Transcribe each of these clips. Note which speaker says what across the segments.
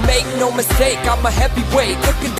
Speaker 1: make no mistake, I'm a heavyweight. Look at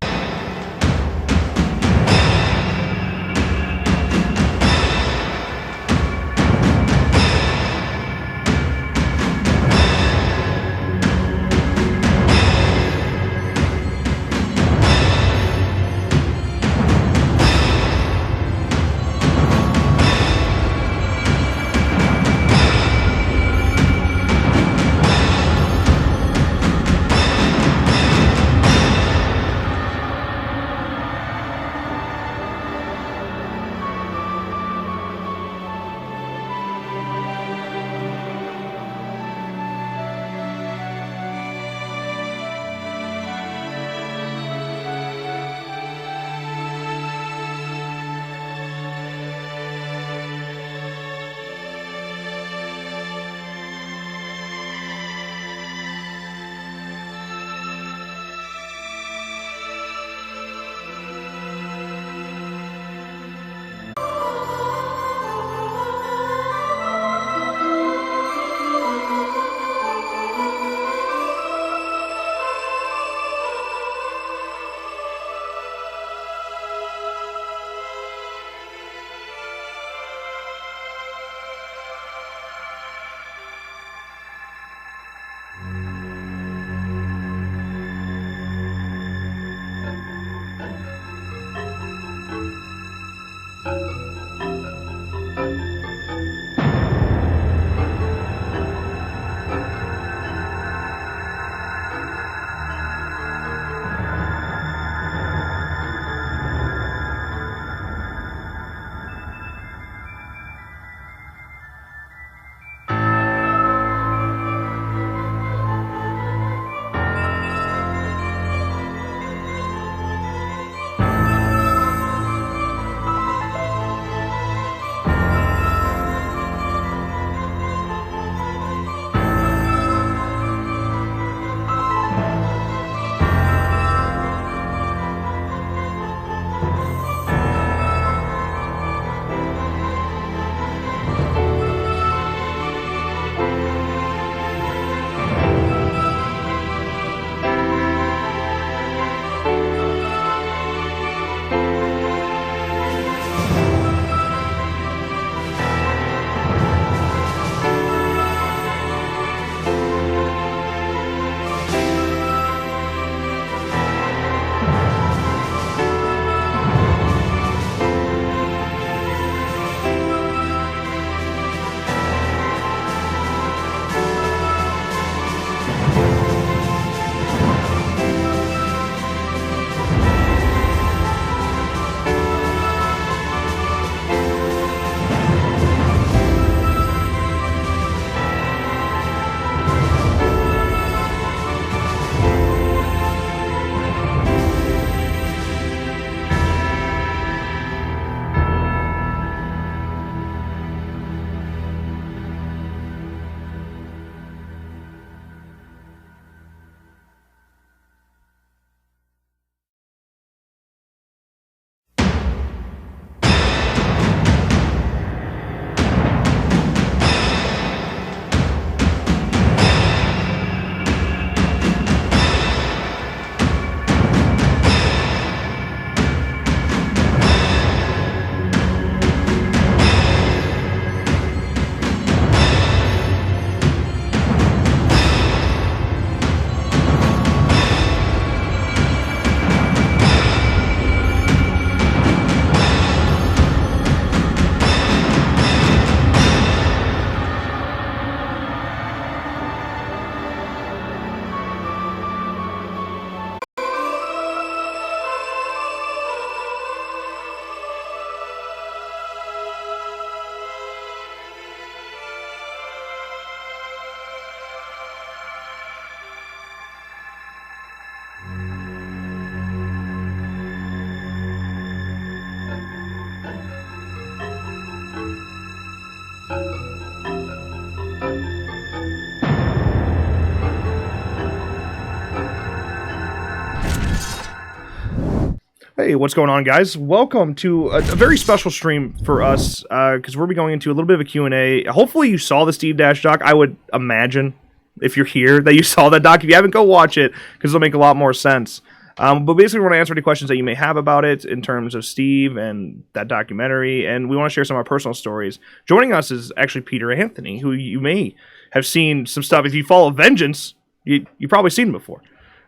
Speaker 2: Hey, what's going on, guys? Welcome to a very special stream for us, because we'll be going into a little bit of a Q&A. Hopefully you saw the Steve Dash doc, I would imagine. if you're here that you saw that doc. If you haven't, go watch it because it'll make a lot more sense. But basically, we want to answer any questions that you may have about it in terms of Steve and that documentary, and we want to share some of our personal stories. Joining us is actually Peter Anthony, who you may have seen some stuff. If you follow Vengeance, you've probably seen him before.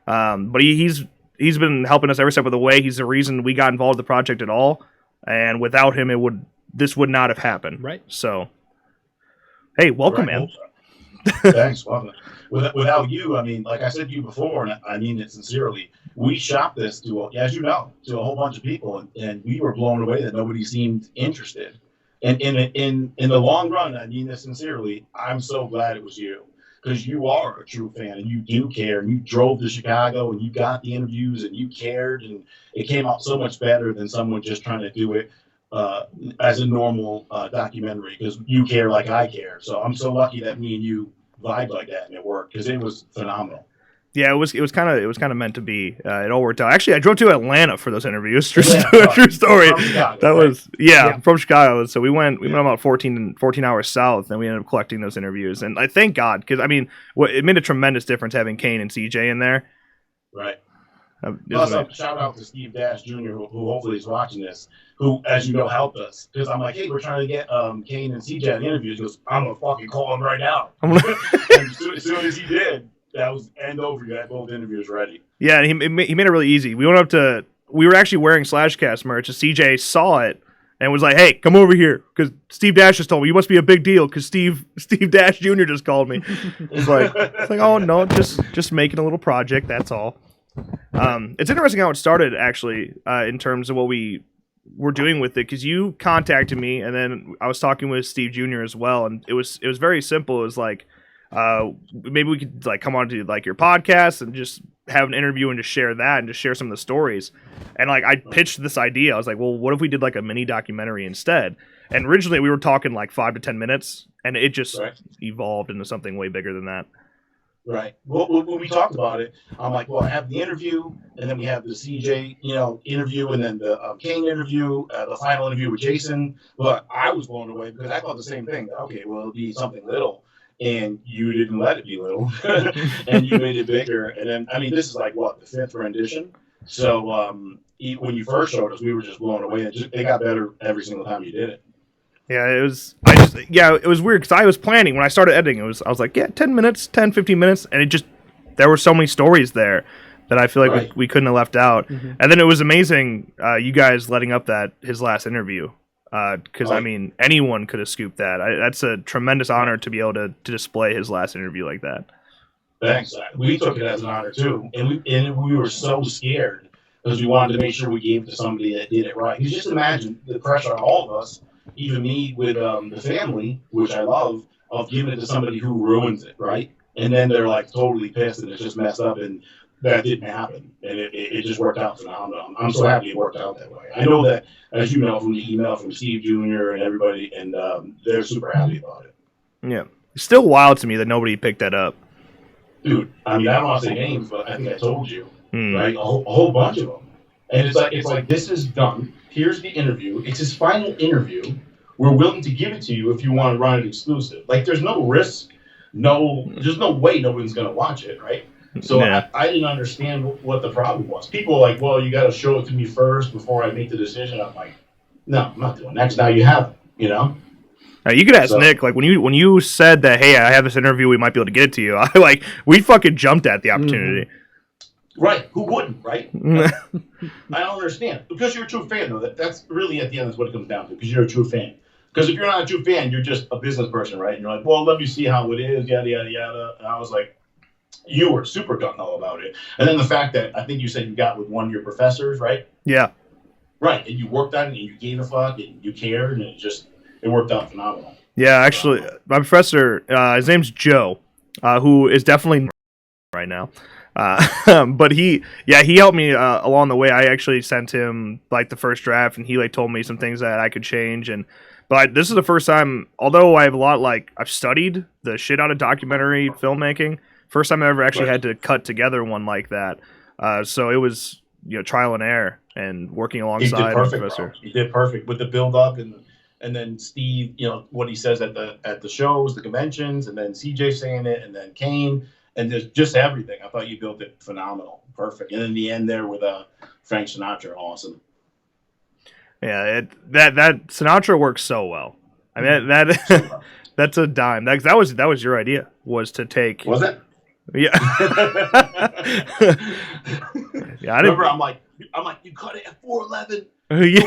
Speaker 2: But he's been helping us every step of the way. He's the reason we got involved in the project at all, and without him, this would not have happened.
Speaker 3: Right.
Speaker 2: So, hey, welcome, man.
Speaker 4: Thanks. Well, without you, I mean, like I said to you before, and I mean it sincerely, we shopped this to, as you know, to a whole bunch of people, and we were blown away that nobody seemed interested. And in the long run, I mean this sincerely, I'm so glad it was you, because you are a true fan and you do care, and you drove to Chicago and you got the interviews and you cared, and it came out so much better than someone just trying to do it as a normal documentary, because you care like I care. So I'm so lucky that me and you vibe like that and it worked, because it was phenomenal.
Speaker 2: Yeah, it was kind of meant to be. It all worked out. Actually, I drove to Atlanta for those interviews. True story. From Chicago. So we went about 14 hours south, and we ended up collecting those interviews. And I thank God, because I mean, it made a tremendous difference having Kane and CJ in there.
Speaker 4: Right. Plus, shout out to Steve Dash Jr., who hopefully is watching this, who, as you know, helped us. Because I'm like, hey, we're trying to get Kane and CJ in interviews. He goes, I'm going to fucking call him right now. And as soon as he did, that was end over. You had both interviews ready. Yeah,
Speaker 2: and he made it really easy. We were actually wearing /Cast merch, and CJ saw it and was like, hey, come over here, because Steve Dash just told me you must be a big deal, because Steve Dash Jr. just called me. It's like, oh, no, just making a little project, that's all. It's interesting how it started, actually, in terms of what we were doing with it, because you contacted me, and then I was talking with Steve Jr. as well, and it was very simple. It was like, maybe we could like come on to like your podcast and just have an interview and just share that and just share some of the stories. And like I pitched this idea. I was like, well, what if we did like a mini documentary instead? And originally we were talking like 5 to 10 minutes, and it just evolved into something way bigger than that.
Speaker 4: Right. Well, when we talked about it, I'm like, well, I have the interview, and then we have the CJ, interview, and then the Kane interview, the final interview with Jason. But I was blown away because I thought the same thing. Okay, well, it'll be something little, and you didn't let it be little, and you made it bigger. And then, I mean, this is like what, the 5th rendition. So when you first showed us, we were just blown away. It got better every single time you did it.
Speaker 2: Yeah, it was weird, because I was planning when I started editing. I was like, 10 minutes, 10, 15 minutes, and there were so many stories there that I feel like we couldn't have left out. Mm-hmm. And then it was amazing, you guys letting up his last interview, because I mean, anyone could have scooped that. That's a tremendous honor to be able to display his last interview like that.
Speaker 4: Thanks. We took it as an honor too, and we were so scared because we wanted to make sure we gave it to somebody that did it right. You just imagine the pressure on all of us. Even me with the family, which I love, of giving it to somebody who ruins it, right? And then they're like totally pissed and it's just messed up, and that didn't happen. And it just worked out phenomenal. I'm so happy it worked out that way. I know that, as you know, from the email from Steve Jr. and everybody, and they're super happy about it.
Speaker 2: Yeah. It's still wild to me that nobody picked that up.
Speaker 4: Dude, I mean, I don't want to say names, but I think I told you, right? A whole bunch of them. And it's like this is done. Here's the interview. It's his final interview. We're willing to give it to you if you want to run it exclusive. Like, there's no risk. There's no way no one's going to watch it, right? So I didn't understand what the problem was. People are like, well, you got to show it to me first before I make the decision. I'm like, no, I'm not doing that. Now you have it, Now,
Speaker 2: you could ask Nick, like, when you said that, hey, I have this interview, we might be able to get it to you. We fucking jumped at the opportunity.
Speaker 4: Mm-hmm. Right. Who wouldn't, right? I don't understand. Because you're a true fan, though. That's really, at the end, is what it comes down to, because you're a true fan. Because if you're not a true fan, you're just a business person, right? And you're like, well, let me see how it is, yada, yada, yada. And I was like, you were super gung-ho about it. And then the fact that I think you said you got with one of your professors, right?
Speaker 2: Yeah.
Speaker 4: Right. And you worked on it, and you gave a fuck, and you cared, and it worked out phenomenal.
Speaker 2: Yeah, actually, my professor, his name's Joe, who is definitely right now. But he helped me along the way. I actually sent him like the first draft, and he like told me some things that I could change. But this is the first time, although I have I've studied the shit out of documentary filmmaking. First time I ever actually had to cut together one like that. So it was trial and error and working alongside the professor.
Speaker 4: He did perfect with the build up, and and then Steve, what he says at the shows, the conventions, and then CJ saying it, and then Kane, and there's just everything. I thought you built it phenomenal, perfect, and in the end there with Frank Sinatra, awesome.
Speaker 2: Yeah, that Sinatra works so well. I mean that that's a dime. That was your idea, was to take.
Speaker 4: Was it?
Speaker 2: Yeah. Yeah.
Speaker 4: Remember, I'm like, you cut it at 4:11.
Speaker 2: Yeah.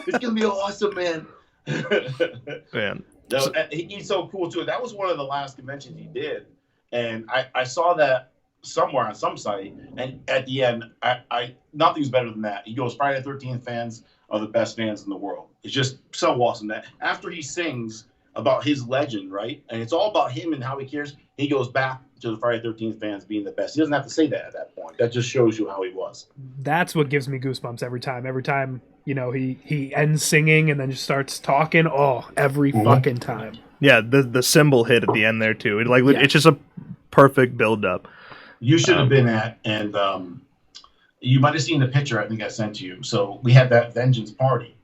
Speaker 4: It's gonna be awesome, man.
Speaker 2: Man.
Speaker 4: No, he's so cool too. That was one of the last conventions he did, and I saw that somewhere on some site. And at the end, I nothing's better than that. He goes, Friday the 13th fans are the best fans in the world. It's just so awesome that after he sings about his legend, right, and it's all about him and how he cares, he goes back to the Friday the 13th fans being the best. He doesn't have to say that at that point. That just shows you how he was.
Speaker 3: That's what gives me goosebumps every time. Every time, he ends singing and then just starts talking. Oh, every fucking time.
Speaker 2: Yeah, the cymbal hit at the end there too. It's just a perfect build up.
Speaker 4: You should have been at, and you might have seen the picture I think I sent to you. So we had that Vengeance party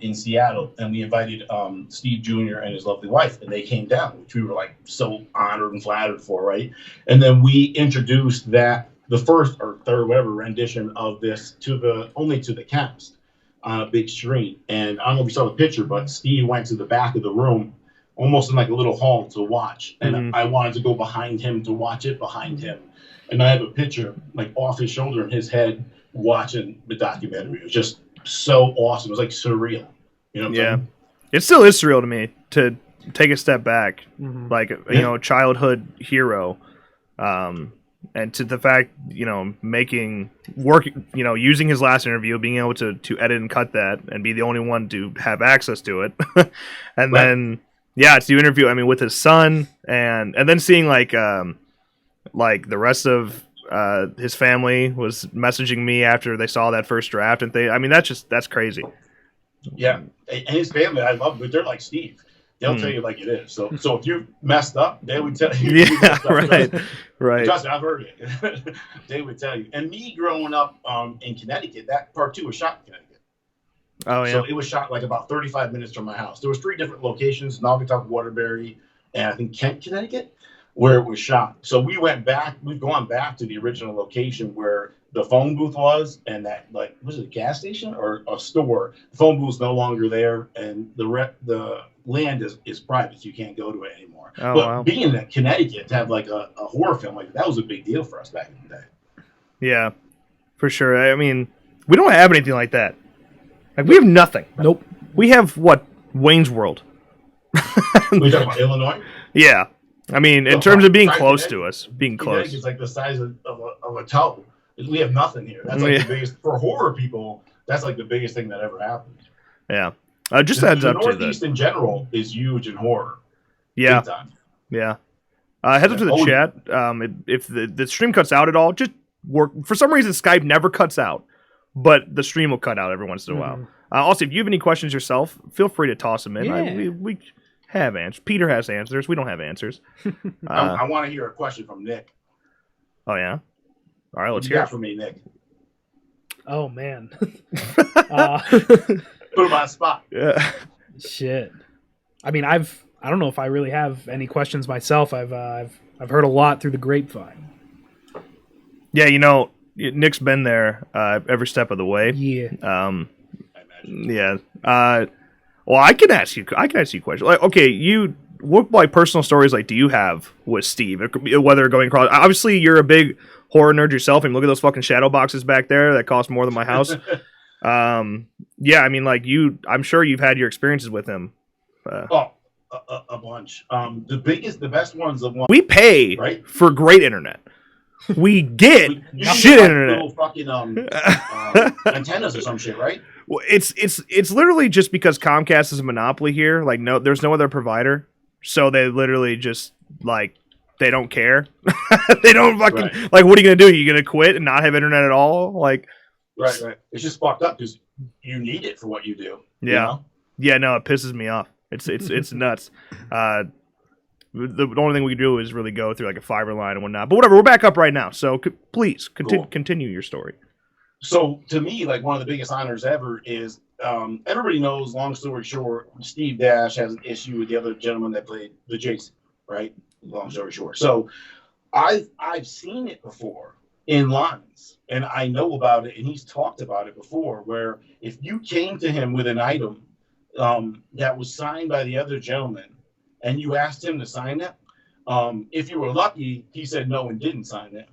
Speaker 4: in Seattle, and we invited Steve Jr. and his lovely wife, and they came down, which we were like so honored and flattered for, right? And then we introduced the first or third, whatever rendition of this only to the cast on a big screen. And I don't know if you saw the picture, but Steve went to the back of the room, almost in like a little hall, to watch. And I wanted to go behind him to watch it behind him. And I have a picture like off his shoulder and his head watching the documentary. It was just so awesome. It was like surreal. You know what I'm saying?
Speaker 2: It still is surreal to me to take a step back, like, childhood hero. And to the fact, using his last interview, being able to edit and cut that and be the only one to have access to it. And then, it's the interview, with his son and then seeing like the rest of his family was messaging me after they saw that first draft and that's crazy.
Speaker 4: Yeah. And his family, I love, but they're like Steve. They'll tell you like it is. So if you messed up, they would tell you.
Speaker 2: Yeah, right.
Speaker 4: Trust me, I've heard it. They would tell you. And me growing up in Connecticut, that part 2 was shot in Connecticut.
Speaker 2: Oh, yeah.
Speaker 4: So it was shot like about 35 minutes from my house. There was 3 different locations, Naugatuck, Waterbury, and I think Kent, Connecticut, where it was shot. So we've gone back to the original location where the phone booth was, and that, like, was it a gas station or a store? The phone booth's no longer there, and the land is private, so you can't go to it anymore.
Speaker 2: Oh,
Speaker 4: but
Speaker 2: wow.
Speaker 4: being in Connecticut to have like a horror film like that was a big deal for us back in the day.
Speaker 2: Yeah, for sure. We don't have anything like that. Like, we have nothing.
Speaker 3: Nope.
Speaker 2: We have Wayne's World.
Speaker 4: We talking about Illinois?
Speaker 2: Yeah. In terms of being close to us, being close.
Speaker 4: It's like the size of a toe. We have nothing here. That's like the biggest, for horror people, that's like the biggest thing that ever happened.
Speaker 2: Yeah. Just a heads up to
Speaker 4: the Northeast in general is huge in horror.
Speaker 2: Yeah.
Speaker 4: Big time.
Speaker 2: Yeah. Heads up to the chat. If the stream cuts out at all, just work. For some reason, Skype never cuts out, but the stream will cut out every once in a while. Also, if you have any questions yourself, feel free to toss them in.
Speaker 3: Yeah.
Speaker 2: We have answers. Peter has answers. We don't have answers.
Speaker 4: I want to hear a question from Nick.
Speaker 2: Oh, yeah? All right, let's
Speaker 4: hear
Speaker 2: hear
Speaker 4: it from me, Nick.
Speaker 3: Oh, man.
Speaker 4: Put him on the spot.
Speaker 2: Yeah.
Speaker 3: Shit. I don't know if I really have any questions myself. I've heard a lot through the grapevine.
Speaker 2: Yeah, Nick's been there every step of the way.
Speaker 3: Yeah.
Speaker 4: I imagine.
Speaker 2: Yeah. Well, I can ask you a question. Like, okay, what personal stories do you have with Steve? Whether going across, obviously you're a big horror nerd yourself, and look at those fucking shadow boxes back there that cost more than my house. Yeah, I'm sure you've had your experiences with him.
Speaker 4: A bunch. The best one's the one
Speaker 2: we pay for great internet. We get shit internet.
Speaker 4: Little fucking antennas or some shit, right?
Speaker 2: Well, it's literally just because Comcast is a monopoly here. Like, there's no other provider, so they literally just they don't care. They don't fucking what are you gonna do? You gonna quit and not have internet at all? Like,
Speaker 4: right. It's just fucked up because you need it for what you do.
Speaker 2: Yeah, yeah. No, it pisses me off. It's nuts. The only thing we can do is really go through a fiber line and whatnot. But whatever, we're back up right now. So please continue your story.
Speaker 4: So to me, one of the biggest honors ever is everybody knows, long story short, Steve Dash has an issue with the other gentleman that played the Jason, right? Long story short. So I've seen it before in lines, and I know about it, and he's talked about it before, where if you came to him with an item that was signed by the other gentleman and you asked him to sign it, if you were lucky, he said no and didn't sign it.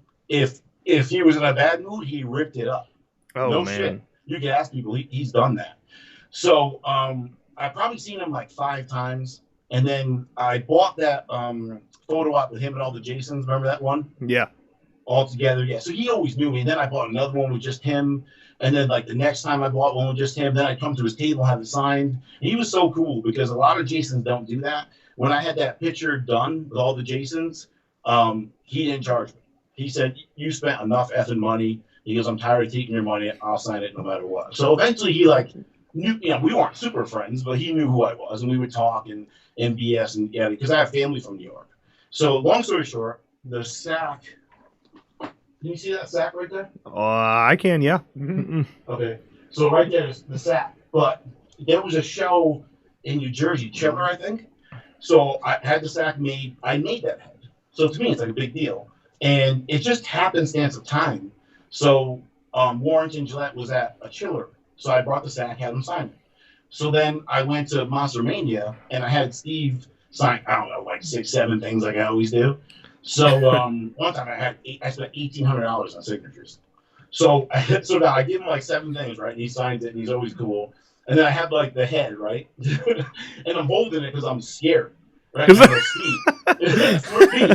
Speaker 4: If he was in a bad mood, he ripped it up.
Speaker 2: Oh,
Speaker 4: no
Speaker 2: man.
Speaker 4: shit. You can ask people, he's done that. So I've probably seen him like 5 times. And then I bought that photo op with him and all the Jasons. Remember that one?
Speaker 2: Yeah.
Speaker 4: All together. Yeah. So he always knew me. And then I bought another one with just him. And then like the next time I bought one with just him, then I'd come to his table, have it signed. And he was so cool because a lot of Jasons don't do that. When I had that picture done with all the Jasons, he didn't charge me. He said, you spent enough effing money. He goes, I'm tired of taking your money. I'll sign it no matter what. So eventually he like knew, we weren't super friends, but he knew who I was. And we would talk and BS and yeah, because I have family from New York. So long story short, the sack. Can you see that sack right there?
Speaker 2: I can, yeah.
Speaker 4: Okay. So right there is the sack. But there was a show in New Jersey, Chiller, I think. So I had the sack made. I made that head. So to me, it's like a big deal. And it just happenstance of time. So Warrington Gillette was at a Chiller. So I brought the sack, had him sign it. So then I went to Monster Mania, and I had Steve sign, I don't know, like 6, 7 things like I always do. So one time I spent $1,800 on signatures. So now I give him like 7 things, right? And he signs it, and he's always cool. And then I have like the head, right? And I'm holding it because I'm scared, right? And I go, Steve,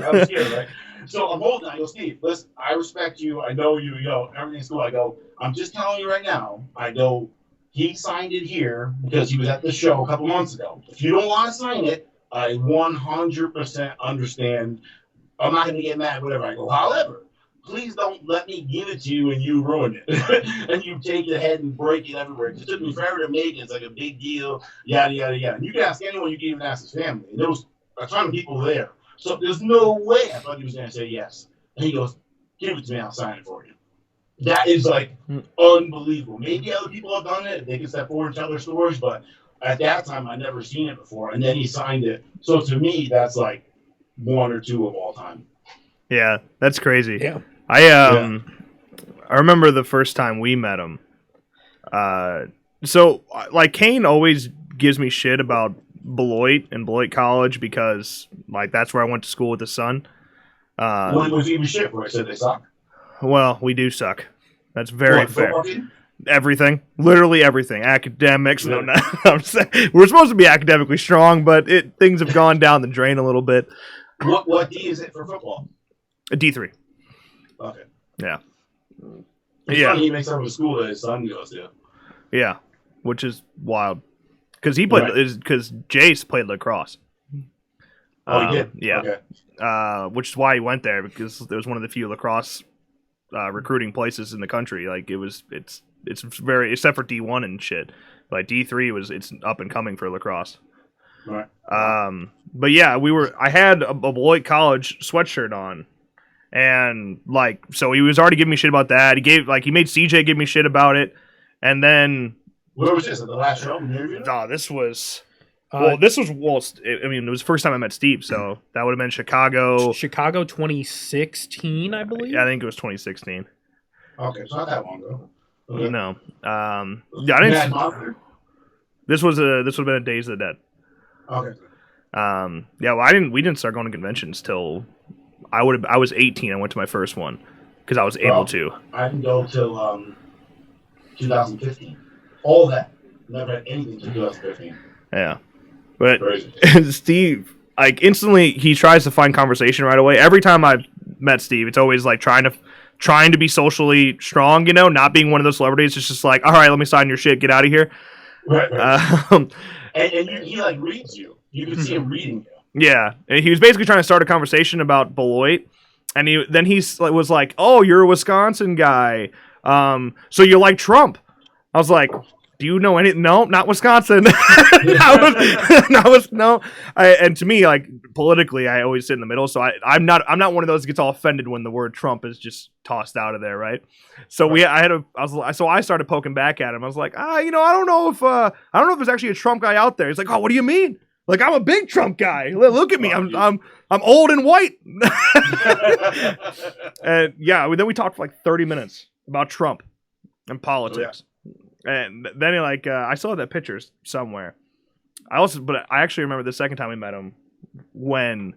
Speaker 4: I'm scared, right? So I'm holding it. I go, Steve, listen, I respect you. I know you. Everything's cool. I go, I'm just telling you right now. I go, he signed it here because he was at the show a couple months ago. If you don't want to sign it, I 100% understand. I'm not going to get mad, whatever. I go, however, please don't let me give it to you and you ruin it. And you take the head and break it everywhere. It took me forever to make it. It's like a big deal, yada, yada, yada. And you can ask anyone, you can even ask his family. And there was a ton of people there. So there's no way I thought he was going to say yes. And he goes, give it to me, I'll sign it for you. That is like unbelievable. Maybe other people have done it. They can step forward and tell their stories, but at that time, I'd never seen it before. And then he signed it. So to me, that's like 1 or 2 of all time.
Speaker 2: Yeah, that's crazy.
Speaker 3: Yeah.
Speaker 2: I remember the first time we met him. So like Kane always gives me shit about Beloit and Beloit College because like that's where I went to school with his son.
Speaker 4: What was even shit for? I said they suck.
Speaker 2: Well, we do suck. That's very fair.
Speaker 4: Football team?
Speaker 2: Everything, literally everything. Academics. No, I'm saying we're supposed to be academically strong, but things have gone down the drain a little bit.
Speaker 4: What D is it for football?
Speaker 2: A D3.
Speaker 4: Okay.
Speaker 2: Yeah.
Speaker 4: It's funny he makes up of a school that his son goes to.
Speaker 2: Yeah, which is wild because he played because Jace played lacrosse.
Speaker 4: Oh, he did.
Speaker 2: Yeah.
Speaker 4: Okay.
Speaker 2: Which is why he went there because it was one of the few lacrosse recruiting places in the country. Like it's very except for D1 and shit. But D3 it's up and coming for lacrosse.
Speaker 4: Right.
Speaker 2: But yeah, I had a Beloit College sweatshirt on. And like, so he was already giving me shit about that. He made CJ give me shit about it. And then
Speaker 4: where was this? At the last show?
Speaker 2: This was it was the first time I met Steve, so that would have been Chicago
Speaker 3: 2016, I believe.
Speaker 2: Yeah, I think it was 2016.
Speaker 4: Okay, so not that long ago. Okay.
Speaker 2: No. I didn't. This would have been a Days of the Dead.
Speaker 4: Okay.
Speaker 2: We didn't start going to conventions till I was 18. I went to my first one because I was able to.
Speaker 4: I didn't go till 2015. All that. Never had anything till 2015.
Speaker 2: Yeah. But
Speaker 4: crazy.
Speaker 2: Steve, like instantly, he tries to find conversation right away. Every time I've met Steve, it's always like trying to be socially strong, not being one of those celebrities. It's just like, all right, let me sign your shit, get out of here.
Speaker 4: Right. And he like reads you. You can see him reading you.
Speaker 2: Yeah, and he was basically trying to start a conversation about Beloit, and he was like, "Oh, you're a Wisconsin guy, so you like Trump?" I was like, do you know any? No, not Wisconsin. No. And to me, like politically, I always sit in the middle. So I'm not one of those that gets all offended when the word Trump is just tossed out of there, right? So I started poking back at him. I was like, I don't know if there's actually a Trump guy out there. He's like, oh, what do you mean? Like, I'm a big Trump guy. Look at me. I'm old and white. And yeah, then we talked for like 30 minutes about Trump and politics. Oh, yeah. And then I saw that picture somewhere. But I actually remember the second time we met him when.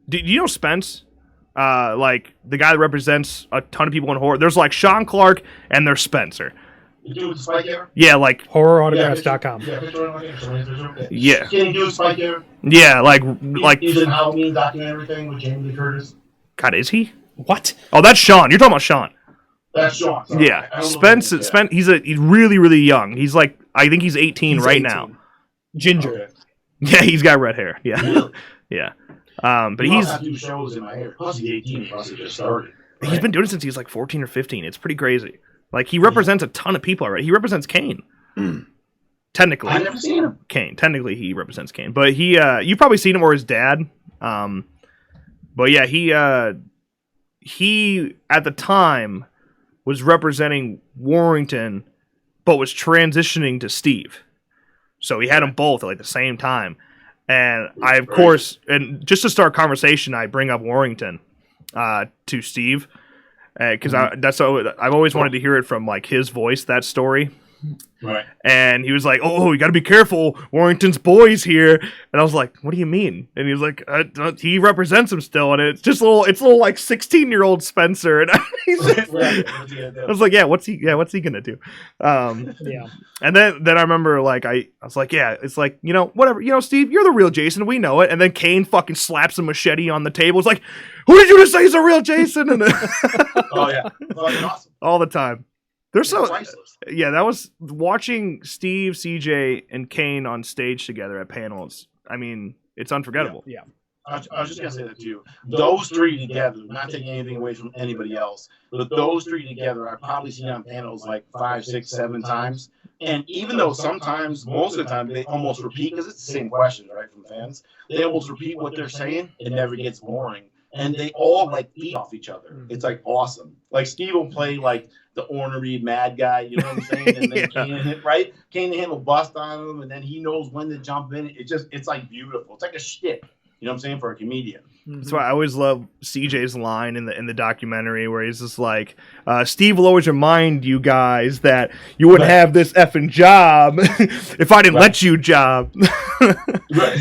Speaker 2: Do you know Spence? Like the guy that represents a ton of people in horror. There's like Sean Clark and there's Spencer.
Speaker 4: You do with Spike here?
Speaker 2: Yeah, like
Speaker 3: horrorautographs.com.
Speaker 4: Yeah. Can you do with Spike here?
Speaker 2: Yeah, like
Speaker 4: he's in Halloween documentary thing with Jamie Lee Curtis.
Speaker 2: God, is he?
Speaker 3: What?
Speaker 2: Oh, that's Sean. You're talking about Sean.
Speaker 4: That's Sean. Sorry.
Speaker 2: Yeah, Spence. He's really, really young. He's like, I think he's 18 right 18. Now.
Speaker 3: Ginger.
Speaker 4: Okay.
Speaker 2: Yeah, he's got red hair. Yeah,
Speaker 4: really?
Speaker 2: Yeah. But he's
Speaker 4: shows in my hair. Plus, he's 18. Plus, he just started. Right?
Speaker 2: He's been doing it since he was like 14 or 15. It's pretty crazy. Like he represents a ton of people already. He represents Kane. Technically,
Speaker 4: I've never seen him.
Speaker 2: Kane. Technically, he represents Kane. But you've probably seen him or his dad. But yeah, he at the time was representing Warrington, but was transitioning to Steve. So he had them both at like the same time. And I, of course, and just to start conversation, I bring up Warrington to Steve because I've always wanted to hear it from like his voice, that story.
Speaker 4: Right.
Speaker 2: And he was like, "Oh, you got to be careful. Warrington's boy's here." And I was like, "What do you mean?" And he was like, "He represents him still." And it's just it's a little like 16-year-old Spencer. And I was like, "Yeah, what's he gonna do?"
Speaker 3: Yeah.
Speaker 2: And then I remember like I was like, "Yeah, it's like whatever. Steve, you're the real Jason. We know it." And then Kane fucking slaps a machete on the table. It's like, "Who did you just say is the real Jason?" And
Speaker 4: oh yeah, awesome.
Speaker 2: All the time. There's so
Speaker 4: priceless.
Speaker 2: Yeah, that was watching Steve, CJ, and Kane on stage together at panels. I mean, it's unforgettable.
Speaker 3: Yeah.
Speaker 4: I was just gonna say that too. Those three together, not taking anything away from anybody else, but those three together, I've probably seen on panels like 5, 6, 7 times. And even though sometimes, most of the time, they almost repeat because it's the same question, right, from fans. They almost repeat what they're saying. It never gets boring. And they all like feed off each other. It's like awesome. Like Steve will play like the ornery mad guy, you know what I'm saying? And then Kane will bust on him, and then he knows when to jump in. It's like beautiful. It's like a shtick, you know what I'm saying, for a comedian.
Speaker 2: That's why I always love CJ's line in the documentary where he's just like, Steve will always remind you guys that you wouldn't have this effing job if I didn't let you job.
Speaker 4: Right.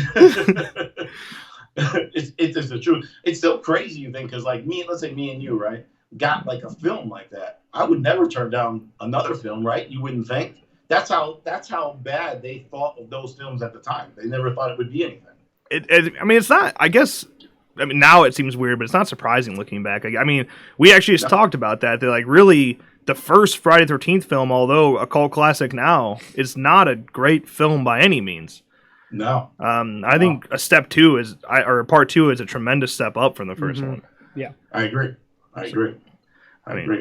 Speaker 4: It's the truth. It's still crazy, you think, because like let's say me and you, right, got like a film like that. I would never turn down another film, right? You wouldn't think. That's how bad they thought of those films at the time. They never thought it would be anything.
Speaker 2: I mean, it's not. I guess. I mean, now it seems weird, but it's not surprising looking back. I mean, we actually just talked about that. They're like, really, the first Friday the 13th film, although a cult classic now, is not a great film by any means.
Speaker 4: No.
Speaker 2: I think a step 2 or part 2 is a tremendous step up from the first one.
Speaker 3: Yeah.
Speaker 4: I agree. I agree.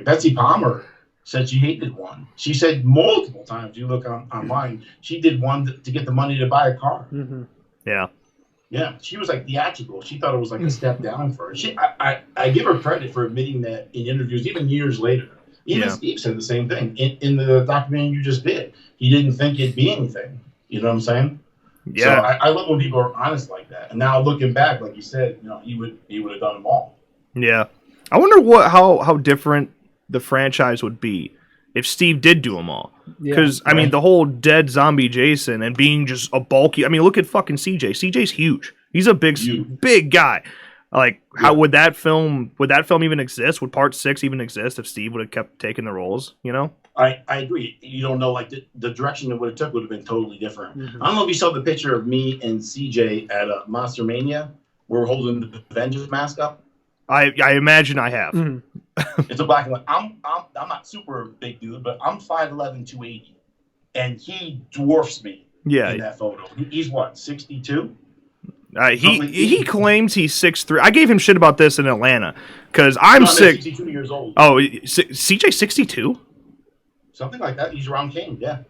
Speaker 4: Betsy Palmer said she hated one. She said multiple times, you look online, she did one to get the money to buy a car.
Speaker 3: Mm-hmm.
Speaker 2: Yeah.
Speaker 4: Yeah. She was like theatrical. She thought it was like a step down for her. I give her credit for admitting that in interviews, even years later. Even Steve said the same thing. In the documentary you just did, he didn't think it'd be anything. You know what I'm saying?
Speaker 2: Yeah.
Speaker 4: So I love when people are honest like that. And now looking back, like you said, he would have done them all.
Speaker 2: Yeah. I wonder how different the franchise would be if Steve did do them all. Because, I mean, the whole dead zombie Jason and being just a bulky... I mean, look at fucking CJ. CJ's huge. He's a big guy. Like, how would that film even exist? Would part 6 even exist if Steve would have kept taking the roles,
Speaker 4: I agree. You don't know, like, the direction it would have took would have been totally different.
Speaker 3: Mm-hmm.
Speaker 4: I don't know if you saw the picture of me and CJ at Monster Mania. We're holding the Avengers mask up.
Speaker 2: I imagine I have.
Speaker 3: Mm-hmm.
Speaker 4: It's a black and white. I'm not super big dude, but I'm 5'11", 280, and he dwarfs me.
Speaker 2: Yeah.
Speaker 4: In that photo, he's what, 62?
Speaker 2: He claims he's 6'3". I gave him shit about this in Atlanta because I'm
Speaker 4: 62 years old.
Speaker 2: Oh, CJ 62?
Speaker 4: Something like that. He's around Kane, yeah.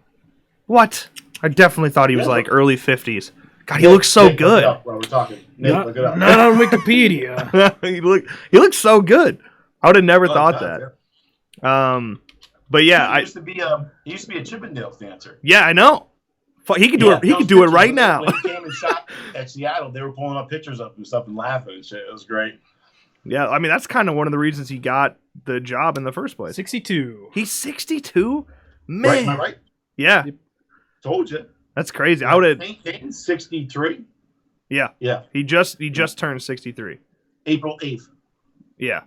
Speaker 2: What? I definitely thought he was
Speaker 4: Yeah.
Speaker 2: like early 50s. God, he looks so
Speaker 4: Nick,
Speaker 2: good.
Speaker 4: Look it up while we're talking. Nick,
Speaker 3: Not,
Speaker 4: look it up.
Speaker 3: not on Wikipedia.
Speaker 2: he looks so good. I would have never
Speaker 4: Oh,
Speaker 2: thought
Speaker 4: God,
Speaker 2: that.
Speaker 4: yeah.
Speaker 2: But yeah,
Speaker 4: He used to be a Chippendales dancer.
Speaker 2: yeah, I know. He could do it. He could do it right now.
Speaker 4: When he came and shot at Seattle, they were pulling up pictures of him and stuff and laughing and shit. It was great.
Speaker 2: Yeah, I mean that's kind of one of the reasons he got the job in the first place.
Speaker 3: 62.
Speaker 2: He's 62, man.
Speaker 4: Right? Am I right?
Speaker 2: Yeah,
Speaker 4: Told you.
Speaker 2: that's crazy. I would have.
Speaker 4: Dayton's 63.
Speaker 2: Yeah,
Speaker 4: Yeah.
Speaker 2: he just turned 63.
Speaker 4: April 8th,
Speaker 2: Yeah,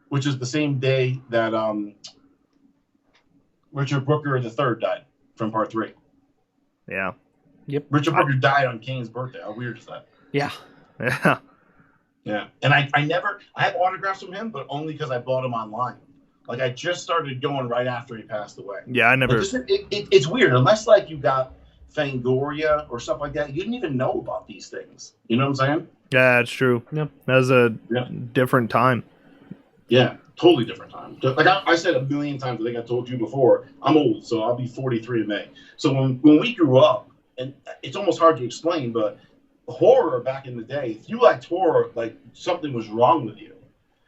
Speaker 4: which is the same day that Richard Brooker III died from Part 3.
Speaker 2: yeah,
Speaker 4: Richard Brooker died on Kane's birthday. How weird is that?
Speaker 3: Yeah.
Speaker 2: yeah.
Speaker 4: Yeah. And I have autographs from him, but only because I bought them online. Like, I just started going right after he passed away.
Speaker 2: Yeah, I never.
Speaker 4: Like, it's weird. Unless, like, you got Fangoria or stuff like that, you didn't even know about these things. You know what I'm saying?
Speaker 2: Yeah, it's true.
Speaker 3: Yep.
Speaker 2: That was a
Speaker 4: Yeah.
Speaker 2: different time.
Speaker 4: Yeah, totally different time. Like I said a million times, I think I told you before, I'm old, so I'll be 43 in May. So when we grew up, and it's almost hard to explain, but horror back in the day, if you liked horror, like something was wrong with you.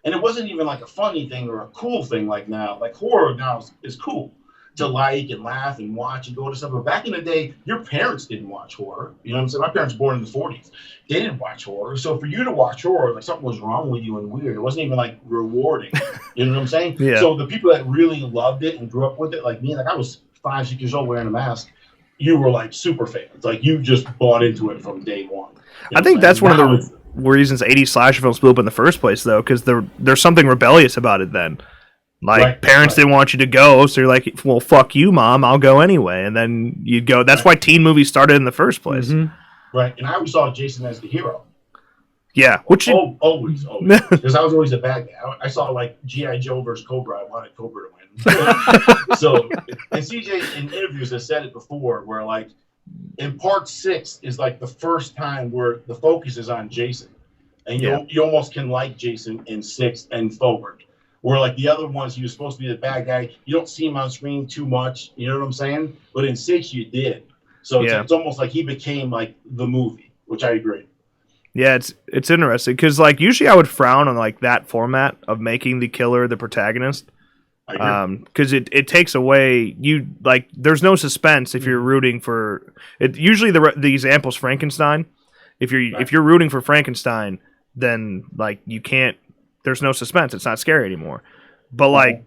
Speaker 4: And it wasn't even like a funny thing or a cool thing like now. Like horror now is cool to like and laugh and watch and go to stuff. But back in the day, your parents didn't watch horror. You know what I'm saying? My parents were born in the 40s. They didn't watch horror. So for you to watch horror, like something was wrong with you and weird. It wasn't even like rewarding. You know what I'm saying?
Speaker 2: Yeah.
Speaker 4: So the people that really loved it and grew up with it, like me, like I was 5, 6 years old wearing a mask. You were like super fans. Like you just bought into it from day one. You know
Speaker 2: I think
Speaker 4: what I'm
Speaker 2: that's
Speaker 4: saying?
Speaker 2: one of
Speaker 4: Now
Speaker 2: the reasons 80s slasher films blew up in the first place, though, because there's something rebellious about it then. Like,
Speaker 4: Right,
Speaker 2: parents
Speaker 4: right.
Speaker 2: didn't want you to go, so you're like, well, fuck you, Mom, I'll go anyway. And then you'd go. That's why teen movies started in the first place.
Speaker 3: Mhm.
Speaker 4: Right. And I always saw Jason as the hero.
Speaker 2: Yeah. Which
Speaker 4: Always. Because I was always a bad guy. I saw like G.I. Joe versus Cobra. I wanted Cobra to win. So, and CJ in interviews has said it before, where like in part 6 is like the first time where the focus is on Jason. And you almost can like Jason in 6 and forward. Where like the other ones, he was supposed to be the bad guy. You don't see him on screen too much. You know what I'm saying? But in 6, you did. So it's almost like he became like the movie, which I agree.
Speaker 2: Yeah, it's interesting because like usually I would frown on like that format of making the killer the protagonist,
Speaker 4: I agree.
Speaker 2: because it takes away you like there's no suspense if you're rooting for it. Usually the example's Frankenstein. If you're rooting for Frankenstein, then like you can't. There's no suspense. It's not scary anymore. But like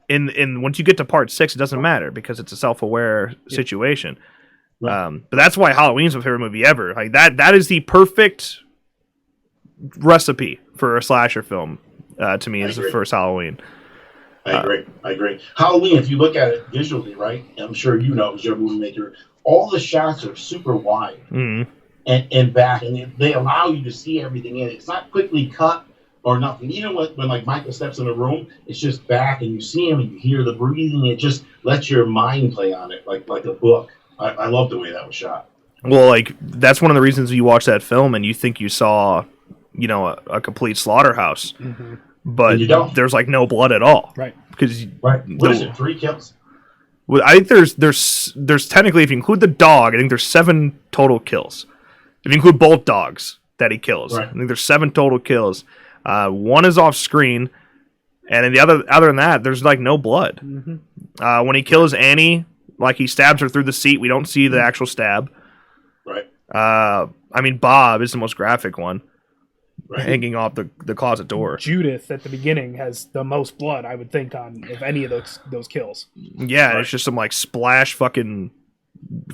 Speaker 2: in once you get to part 6, it doesn't matter because it's a self-aware situation. But that's why Halloween's my favorite movie ever. Like that is the perfect recipe for a slasher film. To me, is the first Halloween.
Speaker 4: I agree. Halloween, if you look at it visually, right? I'm sure you know, as you're a movie maker, all the shots are super wide and back, and they allow you to see everything in it. It's not quickly cut or nothing. Even when like Michael steps in the room, it's just back, and you see him, and you hear the breathing. It just lets your mind play on it, like a book. I love the way that was shot.
Speaker 2: Well, like that's one of the reasons you watch that film and you think you saw, a complete slaughterhouse, but there's like no blood at all,
Speaker 3: Right?
Speaker 2: Because
Speaker 4: What is it? 3 kills?
Speaker 2: Well, I think there's technically, if you include the dog, I think there's 7 total kills. If you include both dogs that he kills,
Speaker 4: Right.
Speaker 2: I think there's 7 total kills. 1 is off screen, and then the other than that, there's like no blood. When he kills Annie, like he stabs her through the seat, we don't see the actual stab.
Speaker 4: Right.
Speaker 2: I mean, Bob is the most graphic one,
Speaker 4: Right.
Speaker 2: hanging off the closet door.
Speaker 3: Judith at the beginning has the most blood, I would think, on if any of those kills.
Speaker 2: Yeah,
Speaker 4: Right.
Speaker 2: it's just some like splash fucking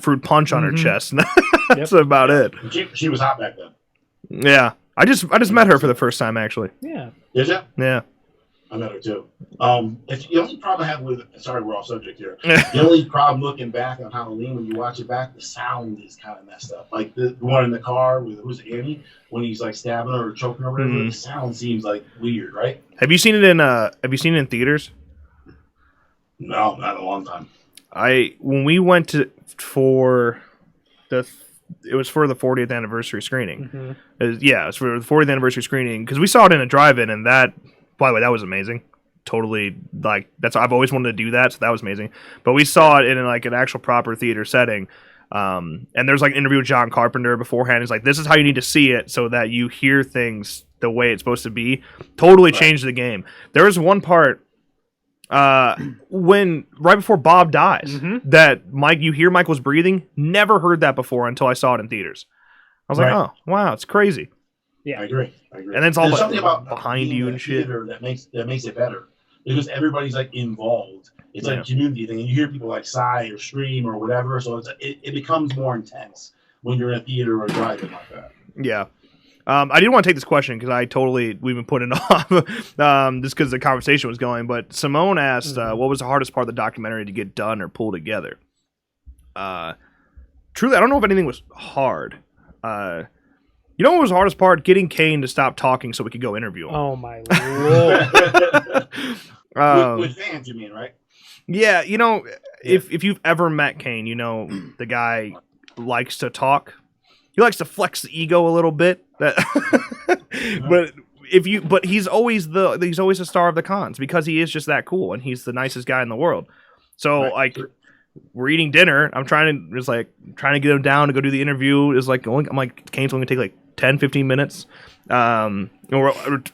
Speaker 2: fruit punch on her chest. That's about it.
Speaker 4: She was hot back then.
Speaker 2: Yeah, I just met her for the first time actually.
Speaker 3: Yeah.
Speaker 4: Did you?
Speaker 2: Yeah.
Speaker 4: I met her too. If the only problem I have with sorry, we're off subject here. The only problem looking back on Halloween when you watch it back, the sound is kind of messed up. Like the one in the car with who's Annie when he's like stabbing her or choking her, or whatever. The sound seems like weird, right?
Speaker 2: Have you seen it in theaters?
Speaker 4: No, not in a long time.
Speaker 2: When we went for the 40th anniversary screening. It was for the 40th anniversary screening because we saw it in a drive-in, and that, by the way, that was amazing. totally like I've always wanted to do that, so that was amazing. But we saw it in like an actual proper theater setting. And there's like an interview with John Carpenter beforehand. He's like, this is how you need to see it so that you hear things the way it's supposed to be. Totally changed the game. There was one part when right before Bob dies that you hear Michael's breathing. Never heard that before until I saw it in theaters. I was like, oh wow, it's crazy.
Speaker 3: Yeah,
Speaker 4: I agree.
Speaker 2: And then it's all
Speaker 4: something about
Speaker 2: behind you and shit
Speaker 4: that makes it better because everybody's like involved. It's like a community thing, and you hear people like sigh or scream or whatever. So it becomes more intense when you're in a theater or driving like that.
Speaker 2: Yeah. I didn't want to take this question because we've been putting it off just because the conversation was going. But Simone asked, what was the hardest part of the documentary to get done or pull together? Truly, I don't know if anything was hard. You know what was the hardest part? Getting Kane to stop talking so we could go interview him.
Speaker 3: Oh, my Lord.
Speaker 4: With fans, you mean, right?
Speaker 2: Yeah, if you've ever met Kane, the guy likes to talk. He likes to flex the ego a little bit. But he's always a star of the cons because he is just that cool and he's the nicest guy in the world. So we're eating dinner. I'm trying to get him down to go do the interview. I'm like, Kane's only gonna take like 10, 15 minutes.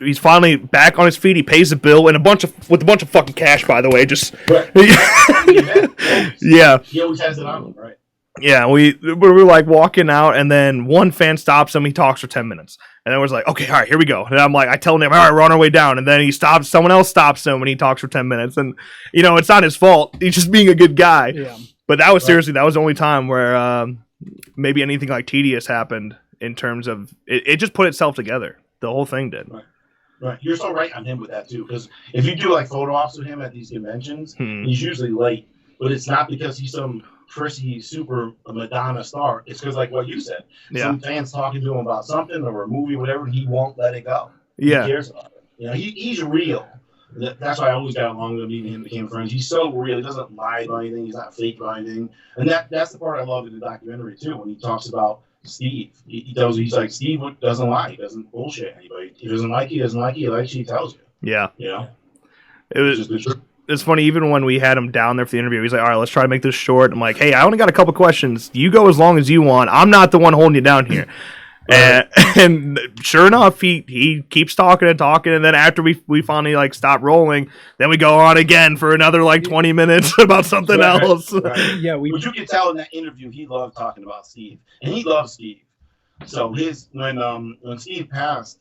Speaker 2: He's finally back on his feet. He pays the bill and with a bunch of fucking cash, by the way. Just yeah.
Speaker 4: He always has it on him, right?
Speaker 2: Yeah, we were like walking out, and then one fan stops him. He talks for 10 minutes, and then we're like, okay, all right, here we go. And I'm like, I tell him, all right, we're on our way down, and then someone else stops him, and he talks for 10 minutes, and it's not his fault. He's just being a good guy. Yeah. But that was seriously, that was the only time where maybe anything like tedious happened in terms of it just put itself together. The whole thing did.
Speaker 4: Right. You're so right on him with that too, because if you do like photo ops with him at these conventions, he's usually late, but it's not because he's some prissy super Madonna star. It's because like what you said, some fans talking to him about something or a movie, whatever, and he won't let it go.
Speaker 2: Yeah,
Speaker 4: he cares about it. He's real. That's why I always got along with him. Me and him became friends. He's so real. He doesn't lie about anything. He's not fake about anything. And that's the part I love in the documentary too. When he talks about Steve, he's like, Steve doesn't lie. He doesn't bullshit anybody. If he doesn't like you, he doesn't like you. He likes you, he tells you.
Speaker 2: Yeah.
Speaker 4: It was just the truth.
Speaker 2: It's funny, even when we had him down there for the interview, he's like, all right, let's try to make this short. I'm like, hey, I only got a couple questions. You go as long as you want. I'm not the one holding you down here. And sure enough, he keeps talking, and then after we finally stop rolling, then we go on again for another 20 minutes about something else.
Speaker 4: Right. Yeah, but you can tell in that interview he loved talking about Steve, and he loves Steve. So when Steve passed,